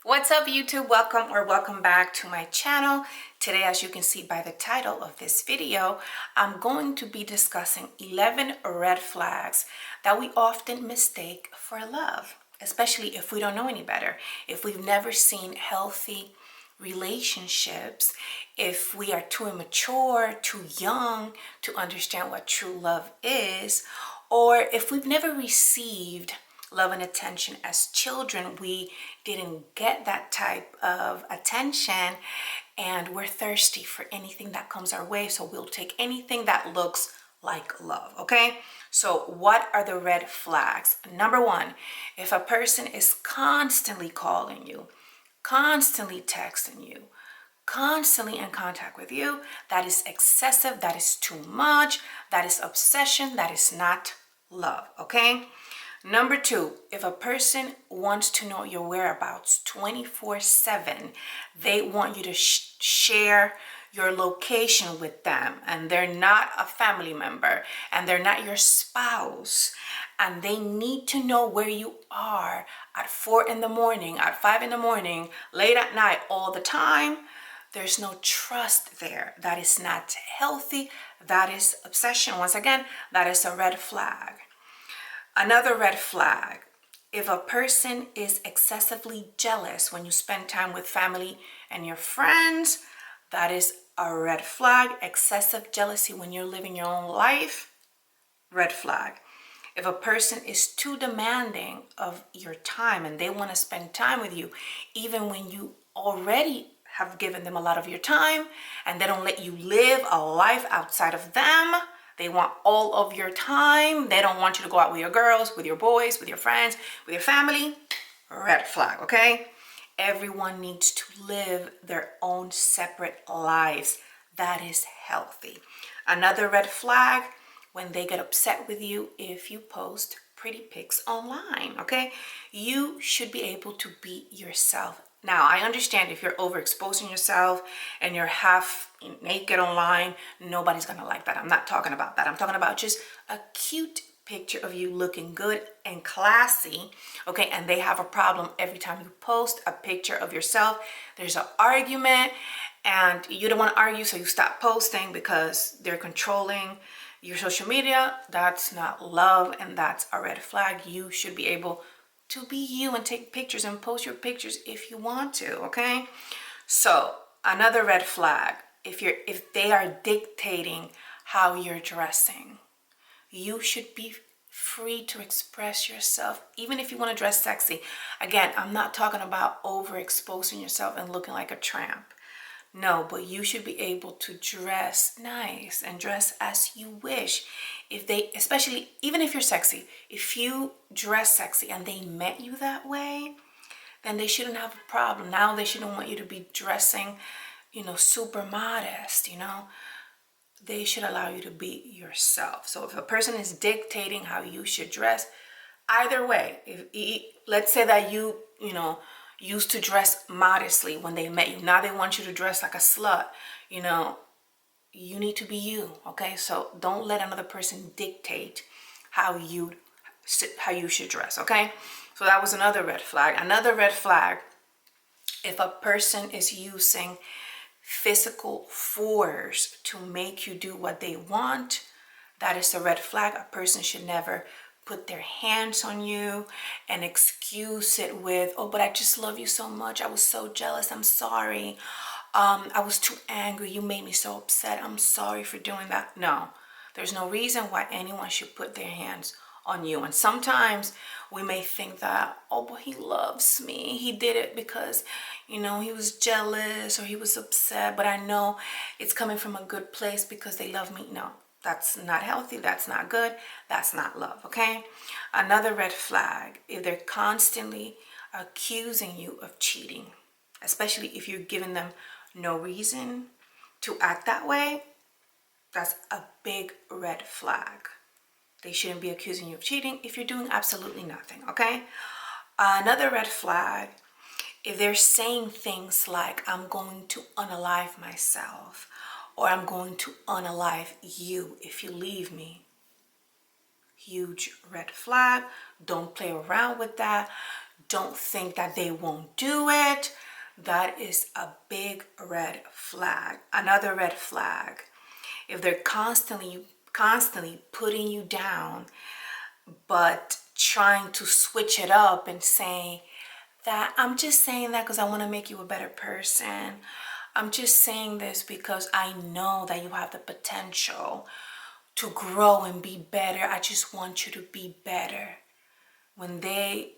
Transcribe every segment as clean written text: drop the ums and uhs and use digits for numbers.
What's up, YouTube? Welcome back to my channel. Today, as you can see by the title of this video, I'm going to be discussing 11 red flags that we often mistake for love, especially if we don't know any better, if we've never seen healthy relationships, if we are too immature, too young to understand what true love is, or if we've never received love and attention as children. We didn't get that type of attention, and we're thirsty for anything that comes our way, so we'll take anything that looks like love. Okay, so what are the red flags? Number one, if a person is constantly calling you, constantly texting you, constantly in contact with you, that is excessive, that is too much, that is obsession, that is not love. Okay, number two, if a person wants to know your whereabouts 24/7, they want you to share your location with them, and they're not a family member, and they're not your spouse, and they need to know where you are at 4 in the morning, at 5 in the morning, late at night, all the time. There's no trust there. That is not healthy. That is obsession. Once again, that is a red flag. Another red flag, if a person is excessively jealous when you spend time with family and your friends, that is a red flag. Excessive jealousy when you're living your own life, red flag. If a person is too demanding of your time and they want to spend time with you, even when you already have given them a lot of your time and they don't let you live a life outside of them, they want all of your time. They don't want you to go out with your girls, with your boys, with your friends, with your family. Red flag, okay? Everyone needs to live their own separate lives. That is healthy. Another red flag, when they get upset with you if you post pretty pics online, okay? You should be able to be yourself. Now, I understand if you're overexposing yourself and you're half naked online, nobody's gonna like that. I'm not talking about that. I'm talking about just a cute picture of you looking good and classy, okay? And they have a problem every time you post a picture of yourself. There's an argument and you don't want to argue, so you stop posting because they're controlling your social media. That's not love, and that's a red flag. You should be able to be you and take pictures and post your pictures if you want to, okay? So another red flag, if they are dictating how you're dressing, you should be free to express yourself, even if you want to dress sexy. Again, I'm not talking about overexposing yourself and looking like a tramp. No, but you should be able to dress nice and dress as you wish. If they, especially, even if you're sexy, if you dress sexy and they met you that way, then they shouldn't have a problem. Now they shouldn't want you to be dressing, super modest, They should allow you to be yourself. So if a person is dictating how you should dress, either way, let's say that used to dress modestly when they met you. Now they want you to dress like a slut. You need to be you, okay? So don't let another person dictate how you should dress, okay? So that was another red flag. Another red flag, if a person is using physical force to make you do what they want, that is a red flag. A person should never put their hands on you and excuse it with, oh, but I just love you so much. I was so jealous. I'm sorry. I was too angry. You made me so upset. I'm sorry for doing that. No, there's no reason why anyone should put their hands on you. And sometimes we may think that, oh, but he loves me. He did it because, he was jealous or he was upset. But I know it's coming from a good place because they love me. No. That's not healthy. That's not good. That's not love, okay? Another red flag, if they're constantly accusing you of cheating, especially if you're giving them no reason to act that way, that's a big red flag. They shouldn't be accusing you of cheating if you're doing absolutely nothing, okay? Another red flag, if they're saying things like, I'm going to unalive myself, or I'm going to unalive you if you leave me. Huge red flag. Don't play around with that. don't think that they won't do it, that is a big red flag. Another red flag, if they're constantly putting you down, but trying to switch it up and saying that I'm just saying that because I want to make you a better person. I'm just saying this because I know that you have the potential to grow and be better. I just want you to be better. When they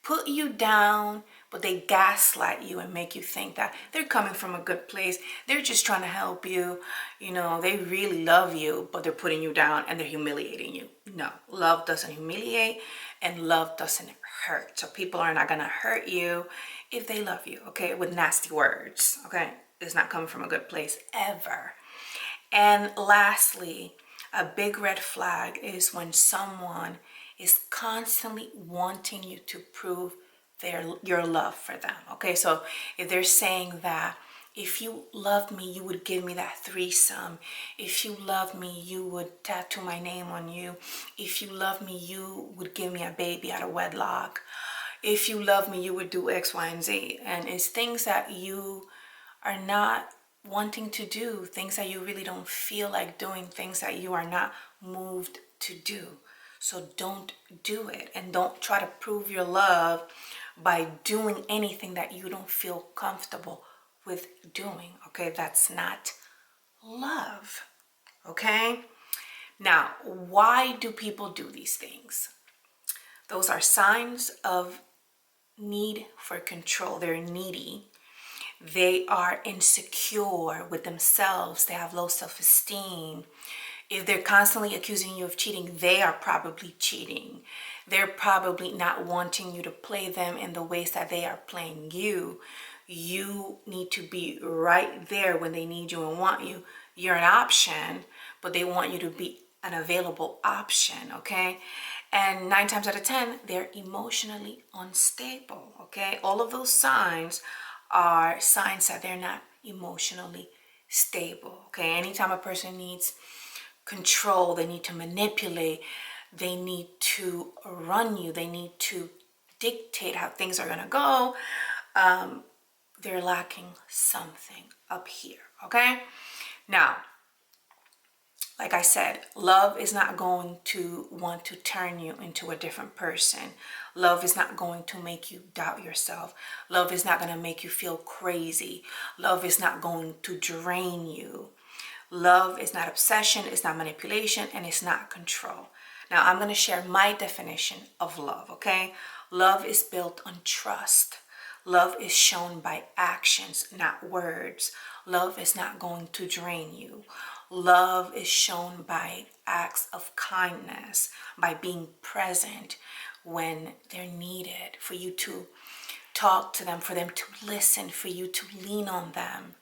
put you down, but they gaslight you and make you think that they're coming from a good place. They're just trying to help you. You know, they really love you, but they're putting you down and they're humiliating you. No, love doesn't humiliate and love doesn't hurt. So people are not going to hurt you if they love you, okay, with nasty words, okay? It's not coming from a good place ever. And lastly, a big red flag is when someone is constantly wanting you to prove your love for them. Okay, so if they're saying that if you loved me, you would give me that threesome. If you loved me, you would tattoo my name on you. If you love me, you would give me a baby out of wedlock. If you love me, you would do X, Y, and Z. And it's things that you are not wanting to do, things that you really don't feel like doing, things that you are not moved to do. So don't do it, and don't try to prove your love by doing anything that you don't feel comfortable with doing. Okay, that's not love. Okay, now why do people do these things? Those are signs of need for control. They're needy. They are insecure with themselves. They have low self-esteem. If they're constantly accusing you of cheating, they are probably cheating. They're probably not wanting you to play them in the ways that they are playing you. You need to be right there when they need you and want you. You're an option, but they want you to be an available option, okay? And 9 times out of 10, they're emotionally unstable, okay? All of those signs are signs that they're not emotionally stable, okay? Anytime a person needs control, they need to manipulate, they need to run you, they need to dictate how things are going to go, they're lacking something up here, okay? Now, like I said, love is not going to want to turn you into a different person. Love is not going to make you doubt yourself. Love is not going to make you feel crazy. Love is not going to drain you. Love is not obsession, it's not manipulation, and it's not control. Now, I'm going to share my definition of love, okay? Love is built on trust. Love is shown by actions, not words. Love is not going to drain you. Love is shown by acts of kindness, by being present when they're needed, for you to talk to them, for them to listen, for you to lean on them.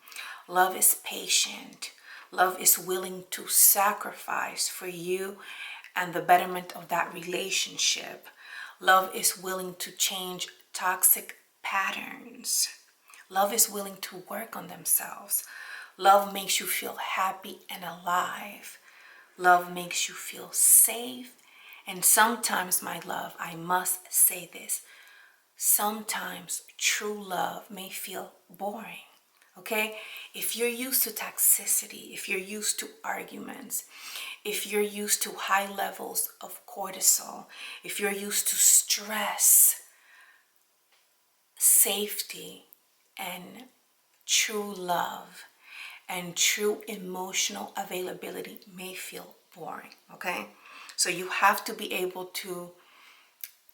Love is patient. Love is willing to sacrifice for you and the betterment of that relationship. Love is willing to change toxic patterns. Love is willing to work on themselves. Love makes you feel happy and alive. Love makes you feel safe. And sometimes, my love, I must say this, sometimes true love may feel boring. Okay? If you're used to toxicity, if you're used to arguments, if you're used to high levels of cortisol, if you're used to stress, safety and true love and true emotional availability may feel boring, okay? So you have to be able to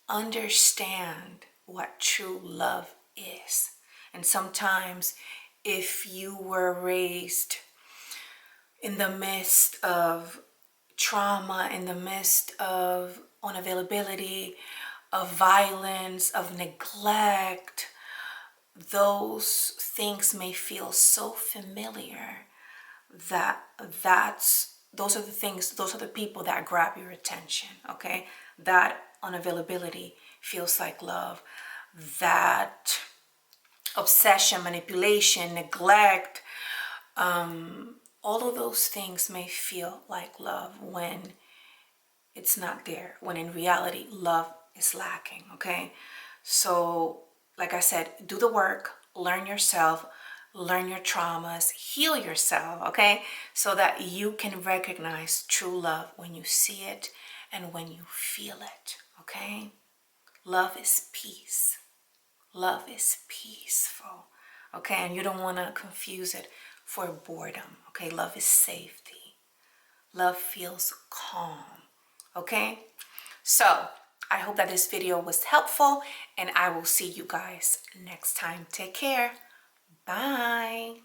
understand what true love is. And sometimes if you were raised in the midst of trauma, in the midst of unavailability, of violence, of neglect, those things may feel so familiar that those are the people that grab your attention, okay? That unavailability feels like love. That obsession, manipulation, neglect, all of those things may feel like love when it's not there, when in reality love is lacking, okay? So, like I said, do the work, learn yourself, learn your traumas, heal yourself, okay? So that you can recognize true love when you see it and when you feel it, okay? Love is peace. Love is peaceful, okay? And you don't want to confuse it for boredom, okay? Love is safety. Love feels calm, okay? So I hope that this video was helpful, and I will see you guys next time. Take care. Bye.